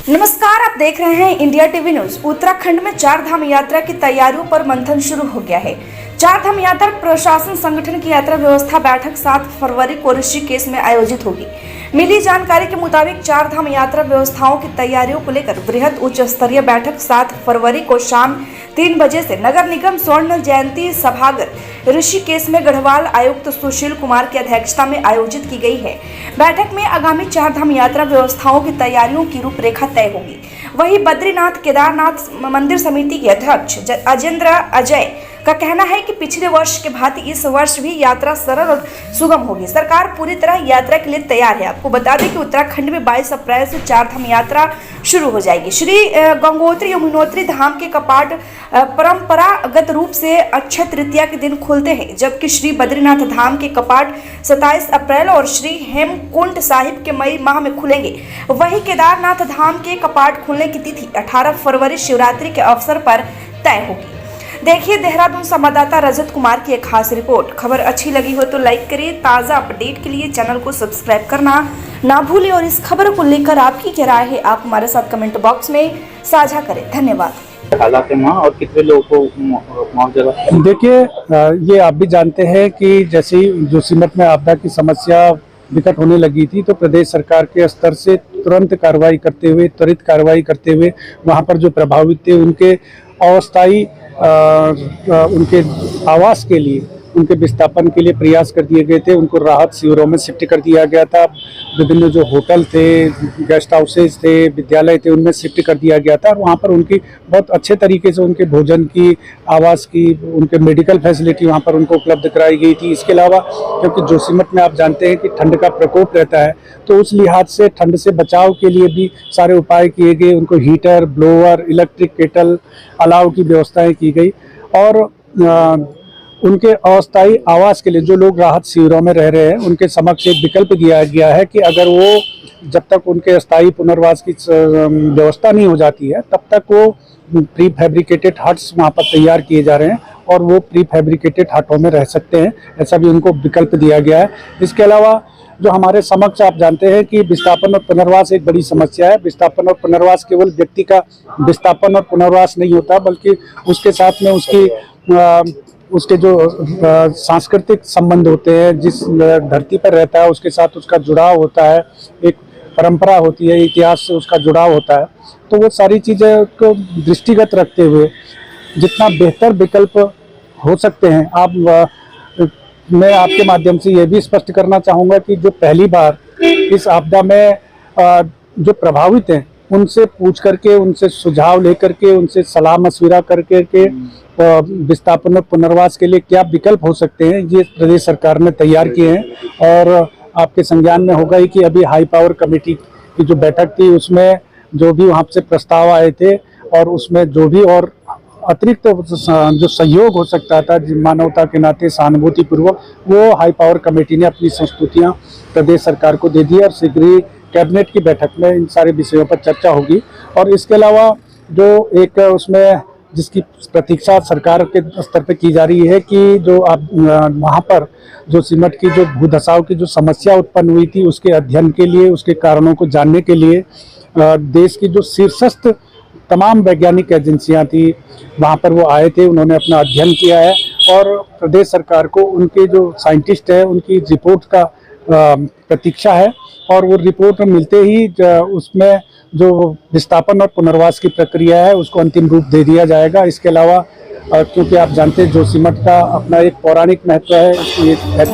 नमस्कार, आप देख रहे हैं इंडिया टीवी न्यूज। उत्तराखंड में चार धाम यात्रा की तैयारियों पर मंथन शुरू हो गया है। चार धाम यात्रा प्रशासन संगठन की यात्रा व्यवस्था बैठक 7 फरवरी को ऋषिकेश में आयोजित होगी। मिली जानकारी के मुताबिक चार धाम यात्रा व्यवस्थाओं की तैयारियों को लेकर बृहद उच्च स्तरीय बैठक 7 फरवरी को शाम 3 बजे से नगर निगम स्वर्ण जयंती सभागार ऋषिकेश में गढ़वाल आयुक्त सुशील कुमार की अध्यक्षता में आयोजित की गई है। बैठक में आगामी चार धाम यात्रा व्यवस्थाओं की तैयारियों की रूपरेखा तय होगी। वहीं बद्रीनाथ केदारनाथ मंदिर समिति के अध्यक्ष अजेंद्र अजय का कहना है कि पिछले वर्ष के भांति इस वर्ष भी यात्रा सरल और सुगम होगी। सरकार पूरी तरह यात्रा के लिए तैयार है। आपको बता दें कि उत्तराखंड में 22 अप्रैल से चार धाम यात्रा शुरू हो जाएगी। श्री गंगोत्री यमुनोत्री धाम के कपाट परंपरागत रूप से अक्षय तृतीया के दिन खुलते हैं, जबकि श्री बद्रीनाथ धाम के कपाट 27 अप्रैल और श्री हेमकुंड साहिब के मई माह में खुलेंगे। वहीं केदारनाथ धाम के कपाट खुलने की तिथि 18 फरवरी शिवरात्रि के अवसर पर तय होगी। देखिए देहरादून संवाददाता रजत कुमार की एक खास रिपोर्ट। खबर अच्छी लगी हो तो लाइक करिए। ताज़ा अपडेट के लिए चैनल को सब्सक्राइब करना ना भूलें और इस खबर को लेकर आपकी क्या राय है आप हमारे साथ कमेंट बॉक्स में साझा करें। धन्यवाद। हालात है वहाँ और कितने लोगों को मुआवजा? देखिए, ये आप भी जानते हैं कि जैसे ही जोशीमठ में आपदा की समस्या विकट होने लगी थी तो प्रदेश सरकार के स्तर से तुरंत कार्रवाई करते हुए, त्वरित कार्रवाई करते हुए वहाँ पर जो प्रभावित थे उनके अस्थायी उनके आवास के लिए, उनके विस्थापन के लिए प्रयास कर दिए गए थे। उनको राहत शिविरों में शिफ्ट कर दिया गया था। विभिन्न जो होटल थे, गेस्ट हाउसेज थे, विद्यालय थे, उनमें शिफ्ट कर दिया गया था और वहाँ पर उनकी बहुत अच्छे तरीके से उनके भोजन की, आवास की, उनके मेडिकल फैसिलिटी वहाँ पर उनको उपलब्ध कराई गई थी। इसके अलावा क्योंकि जोशीमठ में आप जानते हैं कि ठंड का प्रकोप रहता है, तो उस लिहाज से ठंड से बचाव के लिए भी सारे उपाय किए गए। उनको हीटर, ब्लोअर, इलेक्ट्रिक केटल, अलाव की व्यवस्थाएँ की गई और उनके अस्थायी आवास के लिए जो लोग राहत शिविरों में रह रहे हैं उनके समक्ष एक विकल्प दिया गया है कि अगर वो जब तक उनके अस्थायी पुनर्वास की व्यवस्था नहीं हो जाती है तब तक वो प्री फैब्रिकेटेड हट्स वहाँ पर तैयार किए जा रहे हैं और वो प्री फैब्रिकेटेड हटों में रह सकते हैं। ऐसा भी उनको विकल्प दिया गया है। इसके अलावा जो हमारे समक्ष आप जानते हैं कि विस्थापन और पुनर्वास एक बड़ी समस्या है। विस्थापन और पुनर्वास केवल व्यक्ति का विस्थापन और पुनर्वास नहीं होता, बल्कि उसके साथ में उसके जो सांस्कृतिक संबंध होते हैं, जिस धरती पर रहता है उसके साथ उसका जुड़ाव होता है, एक परंपरा होती है, इतिहास से उसका जुड़ाव होता है। तो वो सारी चीज़ें को दृष्टिगत रखते हुए जितना बेहतर विकल्प हो सकते हैं, मैं आपके माध्यम से ये भी स्पष्ट करना चाहूँगा कि जो पहली बार इस आपदा में जो प्रभावित हैं उनसे पूछ करके, उनसे सुझाव लेकर के, उनसे सलाह मशविरा करके विस्थापन और पुनर्वास के लिए क्या विकल्प हो सकते हैं, ये प्रदेश सरकार ने तैयार किए हैं। और आपके संज्ञान में होगा ही कि अभी हाई पावर कमेटी की जो बैठक थी उसमें जो भी वहाँ से प्रस्ताव आए थे और उसमें जो भी और अतिरिक्त जो सहयोग हो सकता था मानवता के नाते सहानुभूति पूर्वक, वो हाई पावर कमेटी ने अपनी संस्तुतियाँ प्रदेश सरकार को दे दी और शीघ्र ही कैबिनेट की बैठक में इन सारे विषयों पर चर्चा होगी। और इसके अलावा जो एक उसमें जिसकी प्रतीक्षा सरकार के स्तर पर की जा रही है कि जो आप वहाँ पर जोशीमठ की जो भूधसाव की जो समस्या उत्पन्न हुई थी उसके अध्ययन के लिए, उसके कारणों को जानने के लिए देश की जो शीर्षस्थ तमाम वैज्ञानिक एजेंसियां थी वहाँ पर वो आए थे, उन्होंने अपना अध्ययन किया है और प्रदेश सरकार को उनके जो साइंटिस्ट हैं उनकी रिपोर्ट का प्रतीक्षा है। और वो रिपोर्ट मिलते ही उसमें जो विस्थापन और पुनर्वास की प्रक्रिया है उसको अंतिम रूप दे दिया जाएगा। इसके अलावा क्योंकि आप जानते हैं जोशीमठ का अपना एक पौराणिक महत्व है,